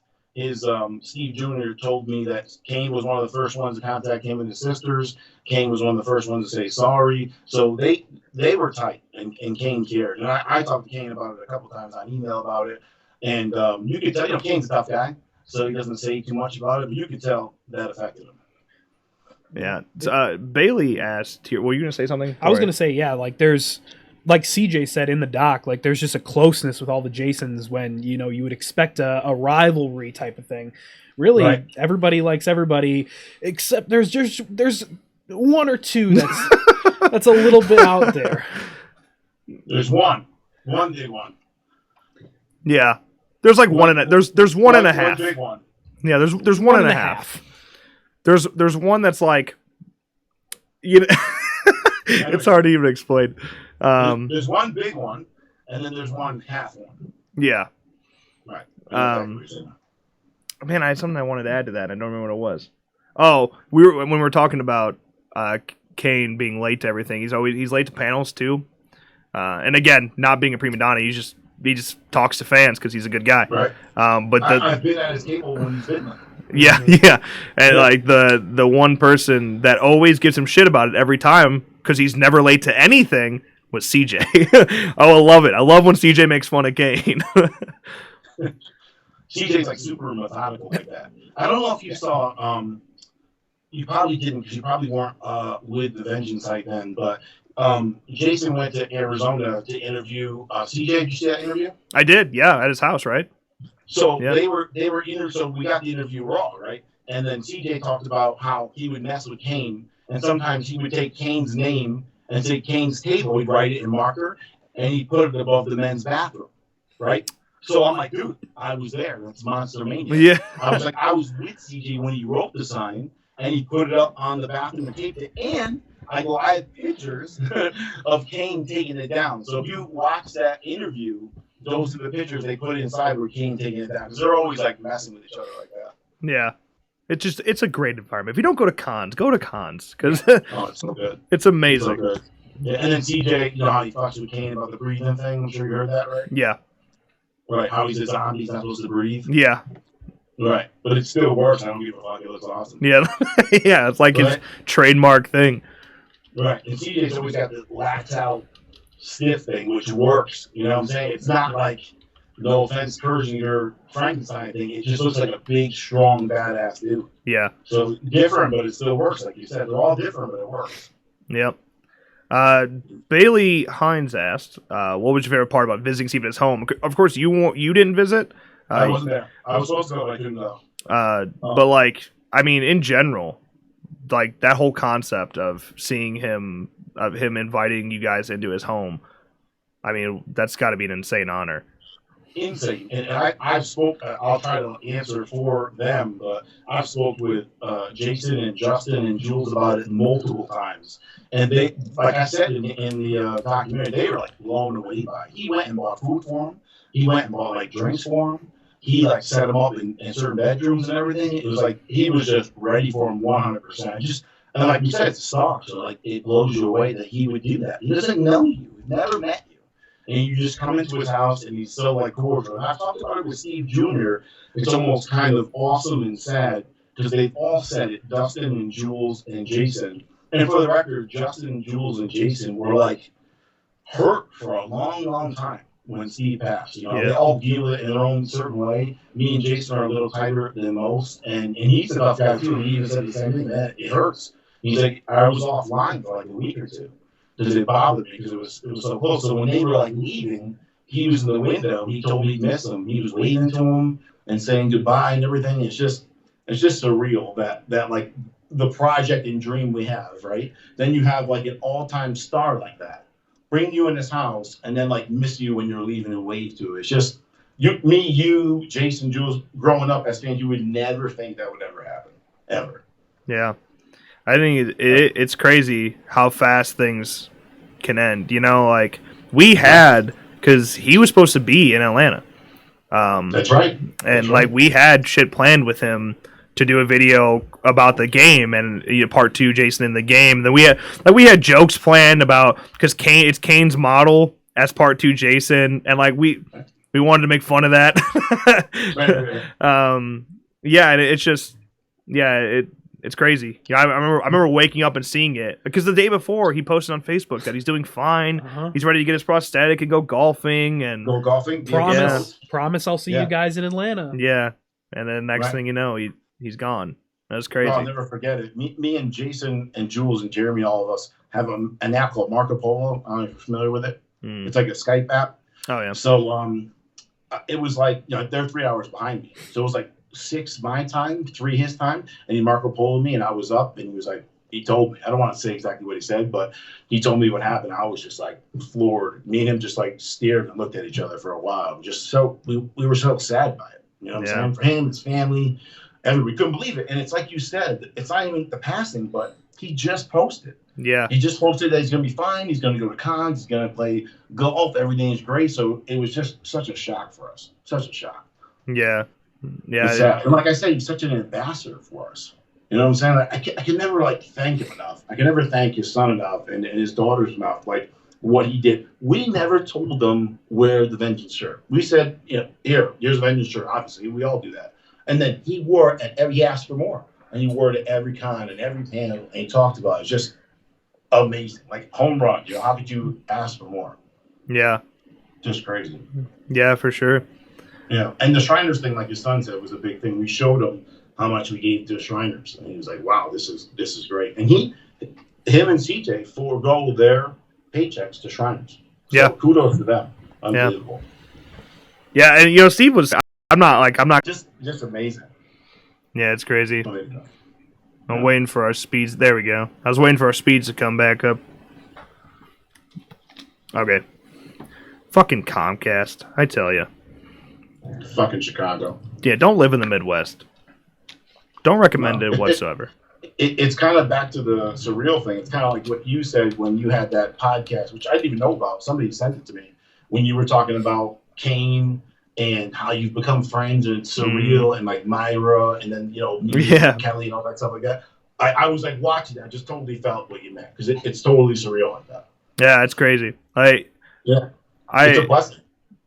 Speaker 4: Steve Jr. told me that Kane was one of the first ones to contact him and his sisters. Kane was one of the first ones to say sorry. So they were tight, and Kane cared. And I talked to Kane about it a couple times on email about it. And you could tell, Kane's a tough guy, so he doesn't say too much about it, but you could tell that affected him.
Speaker 2: Yeah. Bailey asked here, were you going to say something?
Speaker 3: I was going to say, there's, like CJ said in the doc, there's just a closeness with all the Jasons when, you would expect a rivalry type of thing. Really, Everybody likes everybody, except there's one or two that's a little bit out there.
Speaker 4: There's one big one.
Speaker 2: Yeah. There's one and there's one and a half.
Speaker 4: One big one.
Speaker 2: Yeah, there's one and a half. There's one that's it's hard to even explain.
Speaker 4: There's one big one, and then there's one half one.
Speaker 2: Yeah.
Speaker 4: Right.
Speaker 2: Man, I had something I wanted to add to that. I don't remember what it was. Oh, when we were talking about Kane being late to everything. He's late to panels too. And again, not being a prima donna, he just talks to fans because he's a good guy.
Speaker 4: Right.
Speaker 2: But
Speaker 4: I've been at his table when he's been there.
Speaker 2: Yeah. And the one person that always gives him shit about it every time because he's never late to anything was CJ. Oh, I love it. I love when CJ makes fun of Kane.
Speaker 4: CJ's super methodical like that. I don't know if you saw. You probably didn't because you probably weren't with the Vengeance site then, but. Jason went to Arizona to interview CJ. Did you see that interview?
Speaker 2: I did, yeah, at his house, right?
Speaker 4: So they were so we got the interview raw, right? And then CJ talked about how he would mess with Kane, and sometimes he would take Kane's name and say Kane's table, he'd write it in marker, and he'd put it above the men's bathroom, right? So I'm like, dude, I was there. That's Monster Mania.
Speaker 2: Yeah.
Speaker 4: I was with CJ when he wrote the sign. and he put it up on the bathroom and taped it. And I have pictures of Kane taking it down. So if you watch that interview, those are the pictures they put inside where Kane taking it down, because they're always like messing with each other like that.
Speaker 2: Yeah. It's a great environment. If you don't go to cons, go to cons, because
Speaker 4: Oh, it's so good.
Speaker 2: it's amazing.
Speaker 4: So good. Yeah, and then CJ, you know how he fucks with Kane about the breathing thing? I'm sure you heard that, right?
Speaker 2: Yeah.
Speaker 4: Right, how he's a zombie, he's not supposed to breathe.
Speaker 2: Yeah.
Speaker 4: Right, but it still works. I don't give a fuck. It looks awesome.
Speaker 2: Yeah. Yeah, it's like his trademark thing.
Speaker 4: Right, and CJ's always got this lax out stiff thing, which works. You know what I'm saying? It's not like, no offense, Persian or Frankenstein thing. It just looks like a big, strong, badass dude.
Speaker 2: Yeah.
Speaker 4: So different, but it still works. Like you said, they're all different, but it works.
Speaker 2: Yep. Bailey Hines asked, what was your favorite part about visiting Steve at his home? Of course, you didn't visit.
Speaker 4: I wasn't there. I was supposed to go, but I couldn't go.
Speaker 2: But like, I mean, in general, like that whole concept of seeing him, of him inviting you guys into his home, I mean, that's got to be an insane honor.
Speaker 4: Insane. And I've spoke. I'll try to answer for them, but I've spoke with Jason and Justin and Jules about it multiple times, and they, like I said in the documentary, they were like blown away by it. He went and bought food for him. He went and bought like drinks for him. He like set him up in certain bedrooms and everything. It was like he was just ready for him 100%. Just, and like you said, it's a star, so like it blows you away that he would do that. He doesn't know you. He's never met you. And you just come into his house and he's so like cordial. And I've talked about it with Steve Jr. It's almost kind of awesome and sad because they've all said it, Dustin and Jules and Jason. And for the record, Justin, Jules, and Jason were like hurt for a long, long time when Steve passed. You know, they all deal it in their own certain way. Me and Jason are a little tighter than most. And he's a tough guy too. And he even said the same thing, that it hurts. He's like, I was offline for like a week or two. Because it bothered me because it was so close. So when they were like leaving, he was in the window. He told me he'd miss him. He was waving to him and saying goodbye and everything. It's just surreal that like the project and dream we have, right? Then you have like an all-time star like that bring you in his house and then like miss you when you're leaving and wave to it. It's just you, Jason, Jules, growing up as fans, you would never think that would ever happen, ever.
Speaker 2: Yeah. I think it's crazy how fast things can end. You know, like we had, because he was supposed to be in Atlanta.
Speaker 4: That's right.
Speaker 2: And like we had shit planned with him to do a video about the game and part 2, Jason in the game. And then we had jokes planned about, because it's Kane's model as part 2, Jason, and like we wanted to make fun of that.
Speaker 4: Right.
Speaker 2: Yeah, and it's just It's crazy. Yeah, I remember waking up and seeing it because the day before he posted on Facebook that he's doing fine. He's ready to get his prosthetic and go golfing and
Speaker 4: go golfing.
Speaker 3: Promise I'll see you guys in Atlanta.
Speaker 2: Yeah, and then next thing you know, he's gone. That's crazy.
Speaker 4: I'll never forget it. Me and Jason and Jules and Jeremy, all of us have an app called Marco Polo. I don't know if you're familiar with it. It's like a Skype app.
Speaker 2: Oh yeah.
Speaker 4: So it was like they're 3 hours behind me. So it was like 6 my time, 3 his time, and he Marco Polo'd me, and I was up, and he was like, he told me, I don't want to say exactly what he said, but he told me what happened. I was just like floored. Me and him just like stared and looked at each other for a while. Just so we were so sad by it. You know what I'm saying? For him, his family, and we couldn't believe it. And it's like you said, it's not even the passing, but he just posted.
Speaker 2: Yeah.
Speaker 4: He just posted that he's going to be fine. He's going to go to cons. He's going to play golf. Everything is great. So it was just such a shock for us. Such a shock.
Speaker 2: Yeah. Yeah.
Speaker 4: And like I said, he's such an ambassador for us. You know what I'm saying? Like, I can never like thank him enough. I can never thank his son enough and his daughter's enough. Like what he did. We never told them wear the Vengeance shirt. We said, here's the Vengeance shirt. Obviously, we all do that. And then he wore it at he asked for more. And he wore it at every con and every panel. And he talked about it. It's just amazing. Like home run. How could you ask for more?
Speaker 2: Yeah.
Speaker 4: Just crazy.
Speaker 2: Yeah, for sure.
Speaker 4: Yeah. And the Shriners thing, like your son said, was a big thing. We showed him how much we gave to the Shriners. And he was like, wow, this is great. And him and CJ forego their paychecks to Shriners. So kudos to them. Unbelievable.
Speaker 2: Yeah, and Steve was I'm not
Speaker 4: just amazing.
Speaker 2: Yeah, it's crazy. I'm waiting for our speeds. There we go. I was waiting for our speeds to come back up. Okay. Fucking Comcast, I tell you.
Speaker 4: Fucking Chicago.
Speaker 2: Yeah, don't live in the Midwest. Don't recommend it whatsoever.
Speaker 4: it's kind of back to the surreal thing. It's kind of like what you said when you had that podcast, which I didn't even know about. Somebody sent it to me when you were talking about Kane and how you've become friends, and it's surreal, and like Myra, and then Kelly and all that stuff like that. I was like watching that, I just totally felt what you meant, because it's totally surreal like that.
Speaker 2: Yeah, it's crazy. It's a blessing.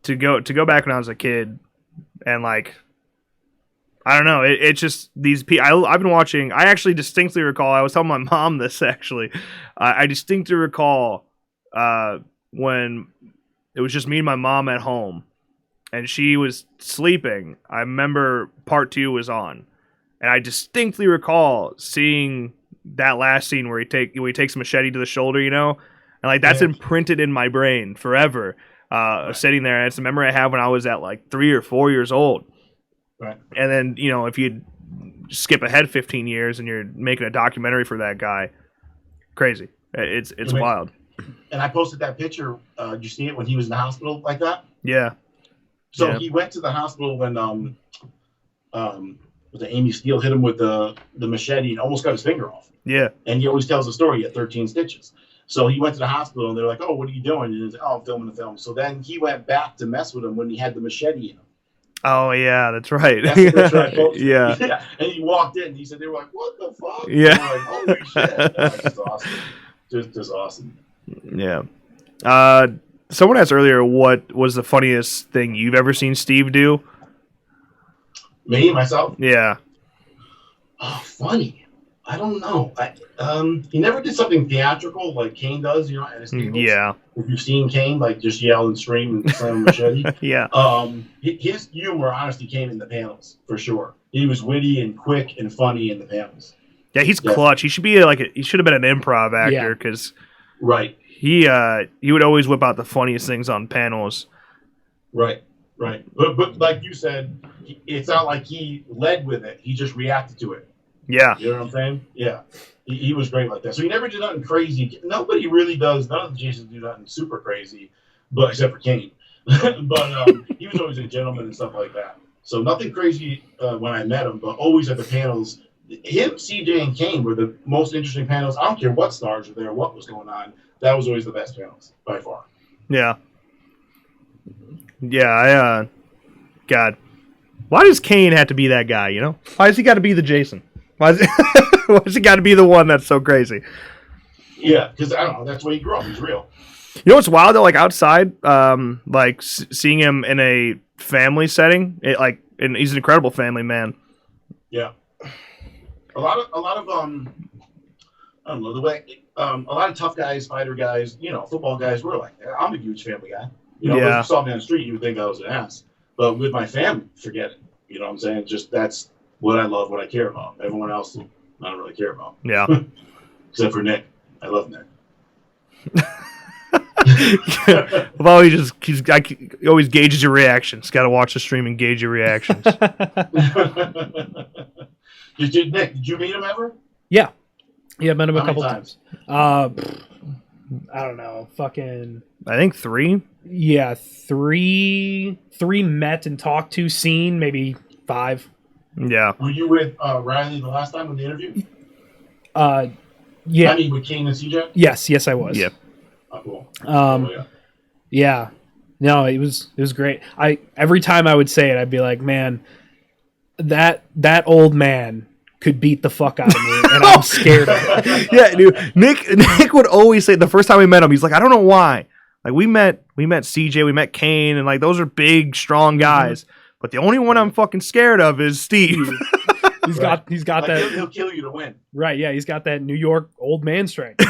Speaker 2: To go back when I was a kid, and like, I don't know, it's just these people. I've been watching. I actually distinctly recall. I was telling my mom this actually. I distinctly recall when it was just me and my mom at home, and she was sleeping. I remember part 2 was on, and I distinctly recall seeing that last scene where he takes a machete to the shoulder, and like that's imprinted in my brain forever. Sitting there, and it's a memory I have when I was at like 3 or 4 years old.
Speaker 4: Right.
Speaker 2: And then, if you skip ahead 15 years and you're making a documentary for that guy, crazy. It's wild.
Speaker 4: And I posted that picture. Did you see it when he was in the hospital like that?
Speaker 2: Yeah.
Speaker 4: So he went to the hospital when was it Amy Steele hit him with the machete and almost got his finger off.
Speaker 2: Yeah.
Speaker 4: And he always tells the story. He had 13 stitches. So he went to the hospital, and they're like, "Oh, what are you doing?" And he's like, "Oh, I'm filming the film." So then he went back to mess with him when he had the machete in him.
Speaker 2: Oh yeah, that's right.
Speaker 4: That's the picture I posted.
Speaker 2: Yeah.
Speaker 4: And he walked in, and he said, "They were like, what the fuck?"
Speaker 2: Yeah.
Speaker 4: And we're like, holy shit! That's just awesome. Just awesome.
Speaker 2: Yeah. Someone asked earlier, what was the funniest thing you've ever seen Steve do?
Speaker 4: Me, myself?
Speaker 2: Yeah.
Speaker 4: Oh, funny. I don't know. He never did something theatrical like Kane does, at his tables.
Speaker 2: Yeah.
Speaker 4: If you've seen Kane, like just yell and scream and slam a machete.
Speaker 2: Yeah.
Speaker 4: His humor honestly came in the panels for sure. He was witty and quick and funny in the panels.
Speaker 2: Yeah, he's clutch. He should be he should have been an improv actor because he would always whip out the funniest things on panels.
Speaker 4: Right. But like you said, it's not like he led with it. He just reacted to it.
Speaker 2: Yeah.
Speaker 4: You know what I'm saying? Yeah. He was great like that. So he never did nothing crazy. Nobody really does. None of the Jasons do nothing super crazy, but except for Kane. But he was always a gentleman and stuff like that. So nothing crazy when I met him, but always at the panels. Him, CJ, and Kane were the most interesting panels. I don't care what stars were there, what was going on. That was always the best panels, by far.
Speaker 2: Yeah. Yeah, God. Why does Kane have to be that guy, Why has he got to be the Jason? Why has he got to be the one that's so crazy?
Speaker 4: Yeah, because, I don't know, that's where he grew up. He's real.
Speaker 2: You know what's wild, though? Like, outside, seeing him in a family setting, and he's an incredible family man.
Speaker 4: Yeah. A lot of I don't know, the way a lot of tough guys, fighter guys, football guys were like that. I'm a huge family guy. If you saw me on the street, you would think I was an ass. But with my family, forget it. You know what I'm saying? Just that's what I love, what I care about. Everyone else, I don't really care about.
Speaker 2: Yeah.
Speaker 4: Except for Nick. I love Nick.
Speaker 2: Well, he always gauges your reactions. Got to watch the stream and gauge your reactions.
Speaker 4: Did you meet him ever?
Speaker 3: Yeah, I met him a
Speaker 4: How
Speaker 3: couple
Speaker 4: many
Speaker 3: times. I don't know, fucking.
Speaker 2: I think 3.
Speaker 3: Yeah, 3 met and talked to, seen maybe 5.
Speaker 2: Yeah.
Speaker 4: Were you with Riley the last time in the interview?
Speaker 3: Yeah.
Speaker 4: I mean, with Kane and CJ?
Speaker 3: Yes, I was.
Speaker 2: Yeah.
Speaker 4: Oh, cool.
Speaker 3: Yeah. No, it was great. Every time I would say it, I'd be like, man, that old man could beat the fuck out of me, and I'm scared of it.
Speaker 2: Yeah, dude. Nick would always say the first time we met him, he's like, I don't know why. Like we met CJ, we met Kane, and like those are big, strong guys. Mm-hmm. But the only one I'm fucking scared of is Steve.
Speaker 3: He's got that.
Speaker 4: He'll kill you to win.
Speaker 3: Right? Yeah, he's got that New York old man strength.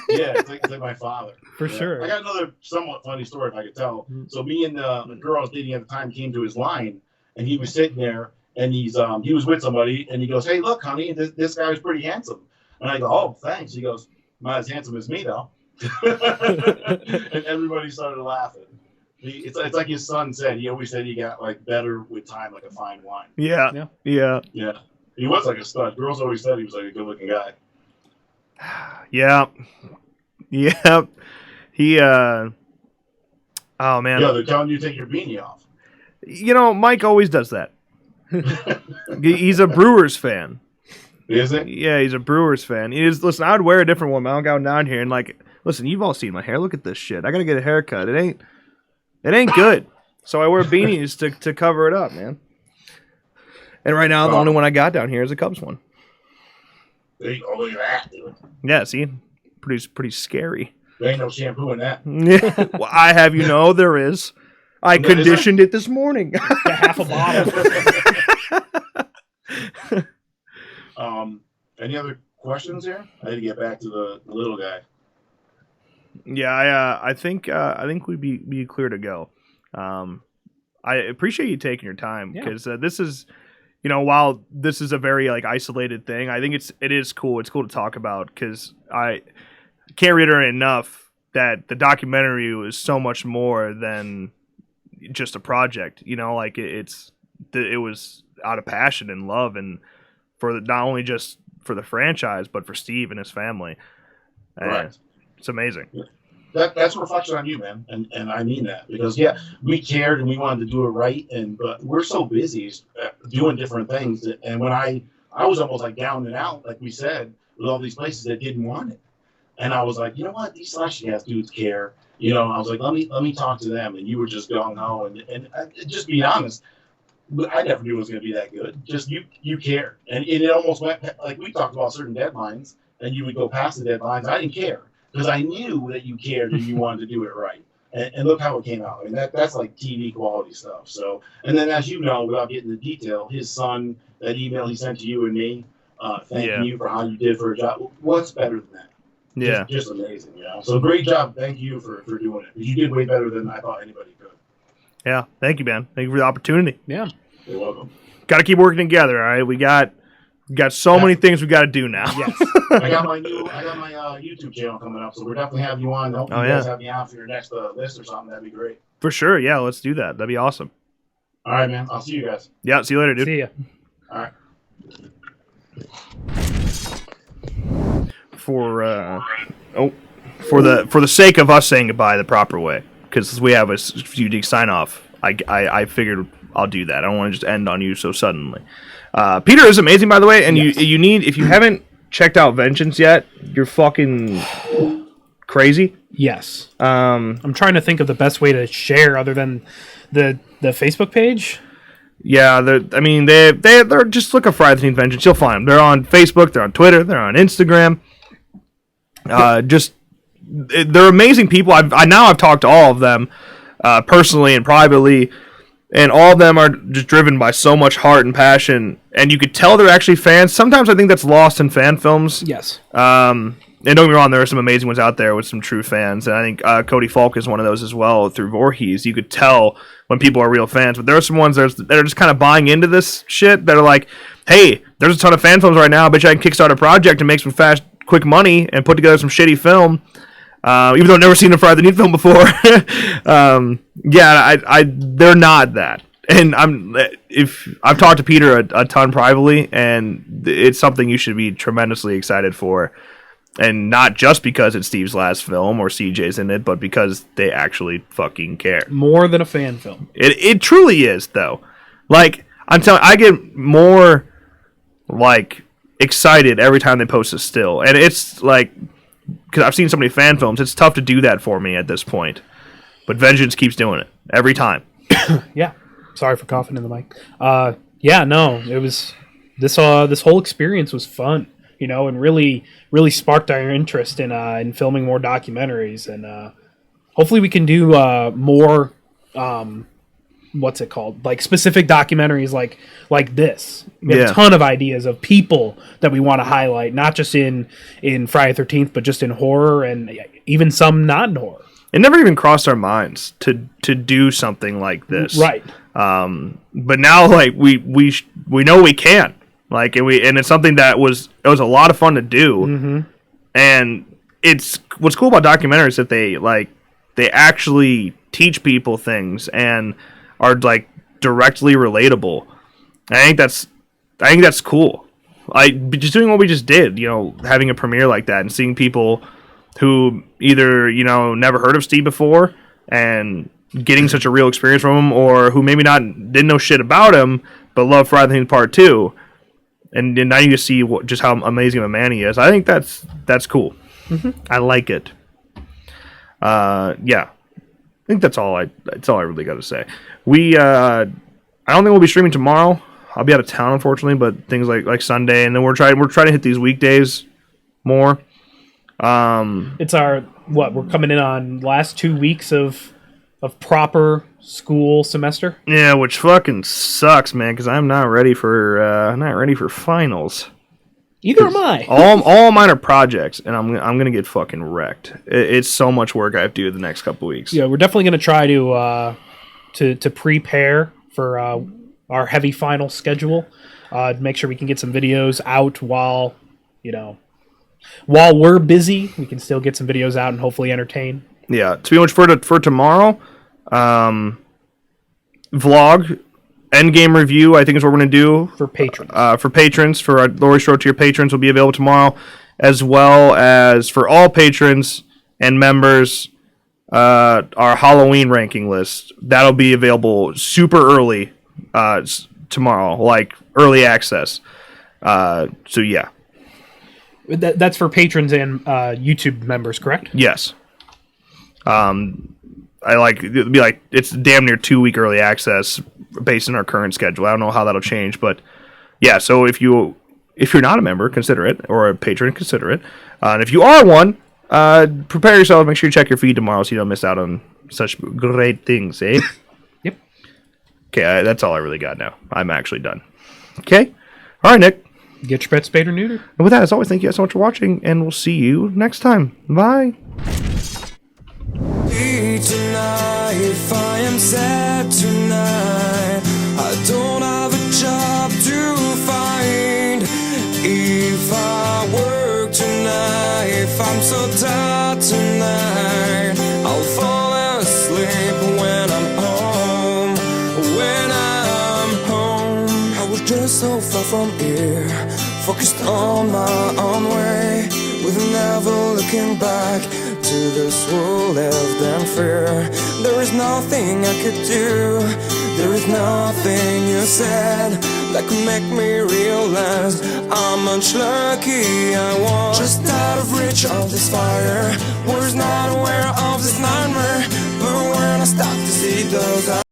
Speaker 4: Yeah, it's like my father.
Speaker 3: For sure.
Speaker 4: I got another somewhat funny story if I could tell. So me and the girl I was dating at the time came to his line, and he was sitting there, and he was with somebody, and he goes, "Hey, look, honey, this guy was pretty handsome." And I go, "Oh, thanks." He goes, "Not as handsome as me, though." And everybody started laughing. It's like his son said. He always said he got like better with time, like a fine wine.
Speaker 2: Yeah.
Speaker 4: He was like a stud. Girls always said he was like a good-looking guy.
Speaker 2: Yeah. He oh man.
Speaker 4: Yeah, they're telling you to take your beanie off.
Speaker 2: Mike always does that. He's a Brewers fan.
Speaker 4: Is it?
Speaker 2: Yeah, he's a Brewers fan. Listen, I would wear a different one. I don't go down here and like, listen, you've all seen my hair. Look at this shit. I gotta get a haircut. It ain't good. So I wear beanies to cover it up, man. And right now, the only one I got down here is a Cubs one.
Speaker 4: There you go. Look at that, dude.
Speaker 2: Yeah, see, pretty scary.
Speaker 4: There ain't no shampoo in that.
Speaker 2: Yeah, well, I have you know there is. I conditioned it this morning.
Speaker 3: Half a bottle.
Speaker 4: Any other questions here? I need to get back to the little guy.
Speaker 2: Yeah, I think we'd be clear to go. I appreciate you taking your time because this is, while this is a very like isolated thing, I think it is cool. It's cool to talk about because I can't reiterate enough that the documentary was so much more than just a project. Like it was out of passion and love and for not only just for the franchise but for Steve and his family.
Speaker 4: Right.
Speaker 2: It's amazing.
Speaker 4: That's a reflection on you, man, and I mean that because we cared and we wanted to do it right, but we're so busy doing different things, and when I was almost like down and out, like we said, with all these places that didn't want it, and I was like, you know what, these Slash-N-CAST dudes care, I was like, let me talk to them, and you were just gung ho, and just being honest, I never knew it was going to be that good. Just you care, and it almost went like we talked about certain deadlines, and you would go past the deadlines. I didn't care. Because I knew that you cared and you wanted to do it right. And look how it came out. I mean, that's like TV quality stuff. So, and then as you know, without getting into detail, his son, that email he sent to you and me, thanking you for how you did for a job. What's better than that?
Speaker 2: Yeah.
Speaker 4: Just amazing, So great job. Thank you for doing it. You did way better than I thought anybody could.
Speaker 2: Yeah. Thank you, man. Thank you for the opportunity.
Speaker 3: Yeah.
Speaker 4: You're welcome.
Speaker 2: Got to keep working together, all right? We got so many things we got to do now.
Speaker 3: Yes.
Speaker 4: I got my YouTube channel coming up, so we're definitely have you on. Hope you guys have me on for your next list or something. That'd be great.
Speaker 2: For sure. Yeah, let's do that. That'd be awesome.
Speaker 4: All right, man. I'll see you guys.
Speaker 2: Yeah, see you later, dude.
Speaker 3: See ya.
Speaker 4: All right.
Speaker 2: For the sake of us saying goodbye the proper way, because we have a unique sign off, I figured I'll do that. I don't want to just end on you so suddenly. Peter is amazing, by the way, and you need, if you haven't checked out Vengeance yet, you're fucking crazy.
Speaker 3: Yes. I'm trying to think of the best way to share other than the Facebook page.
Speaker 2: Yeah, they're just look up Friday the 13th Vengeance. You'll find them. They're on Facebook, they're on Twitter, they're on Instagram. They're amazing people. I've talked to all of them personally and privately. And all of them are just driven by so much heart and passion. And you could tell they're actually fans. Sometimes I think that's lost in fan films.
Speaker 3: Yes.
Speaker 2: And don't get me wrong, there are some amazing ones out there with some true fans. And I think Cody Falk is one of those as well through Voorhees. You could tell when people are real fans. But there are some ones that are just kind of buying into this shit that are like, hey, there's a ton of fan films right now. I bet you I can kickstart a project and make some fast, quick money and put together some shitty film. Even though I've never seen a Friday the 13th film before. They're not that. And I've talked to Peter a ton privately, and it's something you should be tremendously excited for. And not just because it's Steve's last film or CJ's in it, but because they actually fucking care.
Speaker 3: More than a fan film.
Speaker 2: It truly is, though. Like, I'm telling I get more, like, excited every time they post a still. And it's, like, because I've seen so many fan films, it's tough to do that for me at this point. But Vengeance keeps doing it every time.
Speaker 3: Yeah. Sorry for coughing in the mic. It was this whole experience was fun, and really sparked our interest in filming more documentaries, and hopefully we can do more what's it called? Like specific documentaries like this. We have a ton of ideas of people that we want to highlight, not just in Friday the 13th, but just in horror and even some not in horror.
Speaker 2: It never even crossed our minds to do something like this.
Speaker 3: Right.
Speaker 2: But now like we know we can. Like and it's something that was a lot of fun to do. Mm-hmm. And it's what's cool about documentaries that they actually teach people things and are like directly relatable. I think that's cool. Like just doing what we just did, having a premiere like that and seeing people who either never heard of Steve before and getting such a real experience from him, or who maybe didn't know shit about him but love Friday the 13th Part 2. and now you see just how amazing of a man he is. I think that's cool. I like it. Yeah, I think that's all I really got to say. I don't think we'll be streaming tomorrow. I'll be out of town, unfortunately, but things like Sunday, and then we're trying to hit these weekdays more.
Speaker 3: It's we're coming in on last 2 weeks of proper school semester.
Speaker 2: Yeah, which fucking sucks, man, because I'm not ready for finals.
Speaker 3: Either am I.
Speaker 2: all mine are projects, and I'm gonna get fucking wrecked. It's so much work I have to do the next couple weeks.
Speaker 3: Yeah, we're definitely gonna try to prepare for our heavy final schedule. Make sure we can get some videos out while we're busy. We can still get some videos out and hopefully entertain.
Speaker 2: Yeah, to be much for tomorrow, vlog. Endgame review, I think, is what we're going to do.
Speaker 3: For patrons.
Speaker 2: For our Lori Short tier patrons will be available tomorrow, as well as for all patrons and members, our Halloween ranking list. That'll be available super early tomorrow, like early access. So, yeah.
Speaker 3: That's for patrons and YouTube members, correct?
Speaker 2: Yes. It'll be like it's damn near 2 week early access based on our current schedule. I don't know how that'll change, but yeah. So if you're not a member, consider it, or a patron, consider it. And if you are one, prepare yourself. Make sure you check your feed tomorrow so you don't miss out on such great things, eh?
Speaker 3: Yep.
Speaker 2: Okay, that's all I really got now. I'm actually done. Okay. All right, Nick.
Speaker 3: Get your pet spayed or neutered.
Speaker 2: And with that, as always, thank you guys so much for watching, and we'll see you next time. Bye.
Speaker 1: Tonight, if I am sad tonight, I don't have a job to find. If I work tonight, if I'm so tired tonight, I'll fall asleep when I'm home. When I'm home, I was just so far from here, focused on my own way, with never looking back to this world lived in fear. There is nothing I could do, there is nothing you said that could make me realize how much lucky I was. Just out of reach of this fire, was not aware of this nightmare, but when I start to see those